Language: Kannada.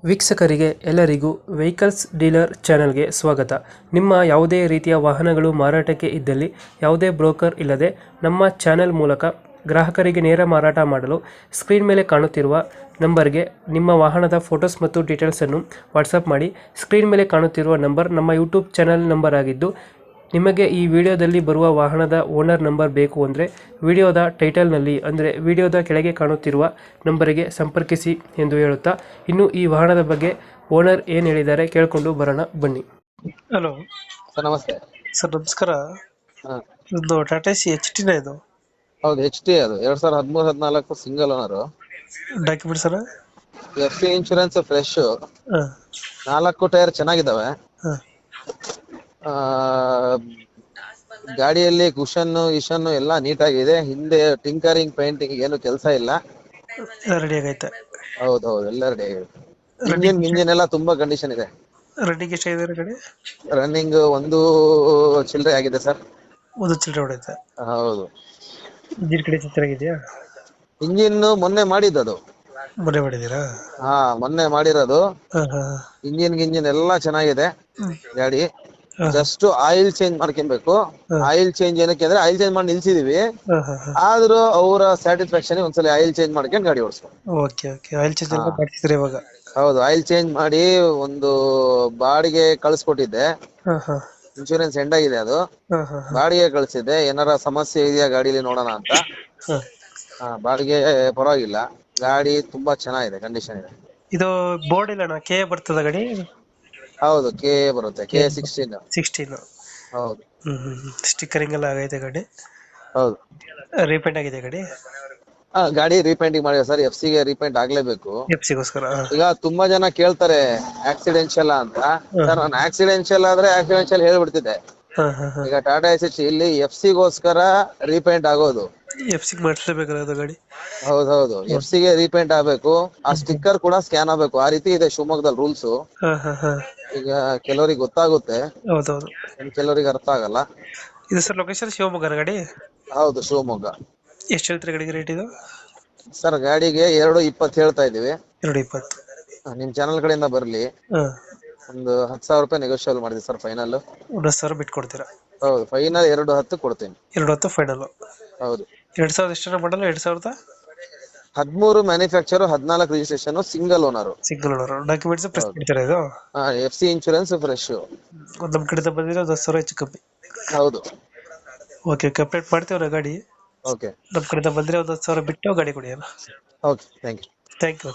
ವೀಕ್ಷಕರಿಗೆ ಎಲ್ಲರಿಗೂ ವೆಹಿಕಲ್ಸ್ ಡೀಲರ್ ಚಾನೆಲ್ಗೆ ಸ್ವಾಗತ. ನಿಮ್ಮ ಯಾವುದೇ ರೀತಿಯ ವಾಹನಗಳು ಮಾರಾಟಕ್ಕೆ ಇದ್ದಲ್ಲಿ ಯಾವುದೇ ಬ್ರೋಕರ್ ಇಲ್ಲದೆ ನಮ್ಮ ಚಾನೆಲ್ ಮೂಲಕ ಗ್ರಾಹಕರಿಗೆ ನೇರ ಮಾರಾಟ ಮಾಡಲು ಸ್ಕ್ರೀನ್ ಮೇಲೆ ಕಾಣುತ್ತಿರುವ ನಂಬರ್ಗೆ ನಿಮ್ಮ ವಾಹನದ ಫೋಟೋಸ್ ಮತ್ತು ಡೀಟೇಲ್ಸನ್ನು ವಾಟ್ಸಪ್ ಮಾಡಿ. ಸ್ಕ್ರೀನ್ ಮೇಲೆ ಕಾಣುತ್ತಿರುವ ನಂಬರ್ ನಮ್ಮ ಯೂಟ್ಯೂಬ್ ಚಾನೆಲ್ ನಂಬರ್ ಆಗಿದ್ದು, ನಿಮಗೆ ಈ ವಿಡಿಯೋದಲ್ಲಿ ಬರುವ ವಾಹನದ ಓನರ್ ನಂಬರ್ ಬೇಕು ಅಂದರೆ ವಿಡಿಯೋದ ಟೈಟಲ್ನಲ್ಲಿ ಅಂದರೆ ವಿಡಿಯೋದ ಕೆಳಗೆ ಕಾಣುತ್ತಿರುವ ನಂಬರಿಗೆ ಸಂಪರ್ಕಿಸಿ ಎಂದು ಹೇಳುತ್ತಾ, ಇನ್ನು ಈ ವಾಹನದ ಬಗ್ಗೆ ಓನರ್ ಏನು ಹೇಳಿದ್ದಾರೆ ಕೇಳಿಕೊಂಡು ಬರೋಣ ಬನ್ನಿ. ಹಲೋ ಸರ್ ನಮಸ್ತೆ. ಸರ್, ನಮಸ್ಕಾರ. ಹಾ, ಒಂದು ಟಾಟಾ ಸಿ ಎಚ್ ಟಿನ ಇದು ಹೌದು ಎಚ್ ಟಿ. ಅದು 2013-14 single owner. Document sir? F C insurance fresh. ಹಾಂ 4 ಟೈರ್ ಚೆನ್ನಾಗಿದ್ದಾವೆ. ಹಾಂ ಆ, ಗಾಡಿಯಲ್ಲಿ ಕುಷನ್ ಇಶನ್ ಎಲ್ಲ ನೀಟಾಗಿದೆ. ಹಿಂದೆ ಟಿಂಕರಿಂಗ್ ಪೇಂಟಿಂಗ್ ಏನು ಕೆಲಸ ಇಲ್ಲ. ರೆಡಿ ಆಗೈತೆ. ಹೌದು ಎಲ್ಲ ರೆಡಿ ಆಗಿದೆ. ಇಂಜಿನ್ ಎಲ್ಲ ತುಂಬಾ ಕಂಡೀಷನ್ ಇದೆ. ರನ್ನಿಂಗ್ ಎಷ್ಟಾಗಿದೆ ಗಾಡಿ? ರನ್ನಿಂಗ್ ಒಂದು ಚಿಲ್ಲರೆ ಆಗಿದೆ ಸರ್. ಒಂದು ಚಿಲ್ಲರೆ ಹೊಡೈತೆ. ಹೌದು. ಇಂಜಿನ್ ಕಡೆ ಚೆನ್ನಾಗಿದೆಯಾ? ಇಂಜಿನ್ ಮೊನ್ನೆ ಮಾಡಿದ್ದದು. ಮನೆ ಮಾಡಿದ್ದೀರಾ? ಹಾ, ಮೊನ್ನೆ ಮಾಡಿರೋದು. ಹಾಂ ಹಾಂ ಇಂಜಿನ್ ಎಲ್ಲ ಚೆನ್ನಾಗಿದೆ. ಗಾಡಿ ಹಾಂ ಜಸ್ಟ್ ಆಯಿಲ್ ಚೇಂಜ್ ಮಾಡ್ಕೊಬೇಕು. ಆಯಿಲ್ ಚೇಂಜ್ ಏನಕ್ಕೆ ಅಂದ್ರೆ ಆಯಿಲ್ ಚೇಂಜ್ ಮಾಡಿ ನಿಲ್ಸಿದೀವಿ. ಹಾಂ ಹಾಂ ಹಾಂ ಆದ್ರೂ ಅವರ ಸ್ಯಾಟಿಸ್ಫ್ಯಾಕ್ಷನ್ ಒಂದ್ಸಲ ಆಯಿಲ್ ಚೇಂಜ್ ಮಾಡ್ಕೊಂಡು ಗಾಡಿ ಓಡಿಸ್ಬೇಕು. Okay okay. ಆಯಿಲ್ ಚೇಂಜ್ ಎಲ್ಲ ಮಾಡ್ತಿದ್ದೀರಾ ಇವಾಗ? ಹೌದು, ಆಯಿಲ್ ಚೇಂಜ್ ಮಾಡಿ ಒಂದು ಬಾಡಿಗೆ ಕಳ್ಸಿಕೊಟ್ಟಿದ್ದೆ. ಹಾಂ ಹಾಂ ಇನ್ಶೂರೆನ್ಸ್ ಎಂಡ್ ಆಗಿದೆ. ಅದು ಹಾಂ ಹಾಂ ಹಾಂ ಬಾಡಿಗೆ ಕಳ್ಸಿದ್ದೆ. ಏನಾರ ಸಮಸ್ಯೆ ಇದೆಯಾ ಗಾಡಿಲಿ ನೋಡೋಣ ಅಂತ. ಹಾಂ. ಬಾಡಿಗೆ ಪರವಾಗಿಲ್ಲ. ಗಾಡಿ ತುಂಬಾ ಚೆನ್ನಾಗಿದೆ, ಕಂಡೀಷನ್ ಇದೆ. ಇದು ಬೋರ್ಡ್ ಇಲ್ಲ ಕೆ ಬರ್ತದ ಗಾಡಿ? ಹೌದು, ಕೆ ಬರುತ್ತೆ. K16. 16. ಹೌದು ಸ್ಟಿಕ್ಕರಿಂಗ್ ಎಲ್ಲ ಆಗೈತೆ ಗಾಡಿ? ಹೌದು. ರೀಪೇಂಟ್ ಆಗಿದೆ ಗಾಡಿ? ಗಾಡಿ ರೀಪೇಂಟಿಂಗ್ ಮಾಡಿದೆ ಸರ್. ಎಫ್ ಸಿ ಗೆ ರೀಪೇಂಟ್ ಆಗ್ಲೇಬೇಕು. ಎಫ್ ಸಿಗೋಸ್ಕರ? ಈಗ ತುಂಬಾ ಜನ ಕೇಳ್ತಾರೆ ಆಕ್ಸಿಡೆನ್ಷಿಯಲ್ ಅಂತ. ಸರ್, ನಾನು ಆಕ್ಸಿಡೆನ್ಷಿಯಲ್ ಆದ್ರೆ ಆಕ್ಸಿಡೆನ್ಷಿಯಲ್ ಹೇಳ್ಬಿಡ್ತಿದ್ದೆ. ಹಾಂ ಹಾಂ ಹಾಂ. ಈಗ ಟಾಟಾ ಎಸ್ ಇಲ್ಲಿ ಎಫ್ ಸಿ ಗೋಸ್ಕರ ರೀಪೇಂಟ್ ಆಗೋದು. ಎಫ್ ಸಿ ಮಾಡಿಸ್ಲೇಬೇಕಲ್ಲ ಅದು ಗಾಡಿ? ಹೌದು, ಎಫ್ ಸಿ ಗೆ ರೀಪೇಂಟ್ ಆಗ್ಬೇಕು. ಆ ಸ್ಟಿಕ್ಕರ್ ಕೂಡ ಸ್ಕ್ಯಾನ್ ಆಗ್ಬೇಕು. ಆ ರೀತಿ ಇದೆ ಶಿವಮೊಗ್ಗದಲ್ಲಿ ರೂಲ್ಸ್. ಹಾಂ ಹಾಂ ಹಾಂ. ಈಗ ಕೆಲವರಿಗೆ ಗೊತ್ತಾಗುತ್ತೆ, ಹೌದೌದು. ಕೆಲವರಿಗೆ ಅರ್ಥ ಆಗಲ್ಲ. ಇದು ಸರ್ ಲೊಕೇಶನ್ ಶಿವಮೊಗ್ಗನ ಗಾಡಿ? ಹೌದು, ಶಿವಮೊಗ್ಗ. ಎಷ್ಟು ಹೇಳ್ತೀರಿ ಗಾಡಿಗೆ ರೇಟ್ ಇದು? ಸರ್, ಗಾಡಿಗೆ 2.20 ಹೇಳ್ತಾ ಇದೀವಿ. 2.20. ನಿಮ್ ಚಾನಲ್ ಕಡೆಯಿಂದ ಬರ್ಲಿ. ಹಾಂ. ಒಂದು 10,000 ರೂಪಾಯಿ ನೆಗೋಷಿಯಬಲ್ ಮಾಡಿದ್ವಿ ಸರ್, ಫೈನಲ್. ಒಂದು 10,000 ಬಿಟ್ಟು ಕೊಡ್ತೀರಾ? ಹೌದು, ಫೈನಲ್ 2.10 ಕೊಡ್ತೀನಿ. 2.10 ಫೈನಲ್? ಹೌದು. 2000 ಎಷ್ಟರ ಮಾಡಲ್ಲ? 2013 manufacture, 14 registration, single owner. Single owner. Documents press ಮಾಡ್ತೀರಾ ಇದು? F C insurance fresh. ನಮ್ಮ ಕಡೆಯಿಂದ ಬಂದಿರೋ 10,000 ಹೆಚ್ಚು ಕಮ್ಮಿ. ಹೌದು. ಓಕೆ, ಕಂಪ್ಲೀಟ್ ಮಾಡ್ತೀವ್ರ ಗಾಡಿ. ಓಕೆ. ನಮ್ಮ ಕಡೆಯಿಂದ ಬಂದರೆ ಒಂದು 10,000 ಬಿಟ್ಟು ಗಾಡಿ ಕೊಡಿ ಅಣ್ಣ. Okay, thank you. Thank you.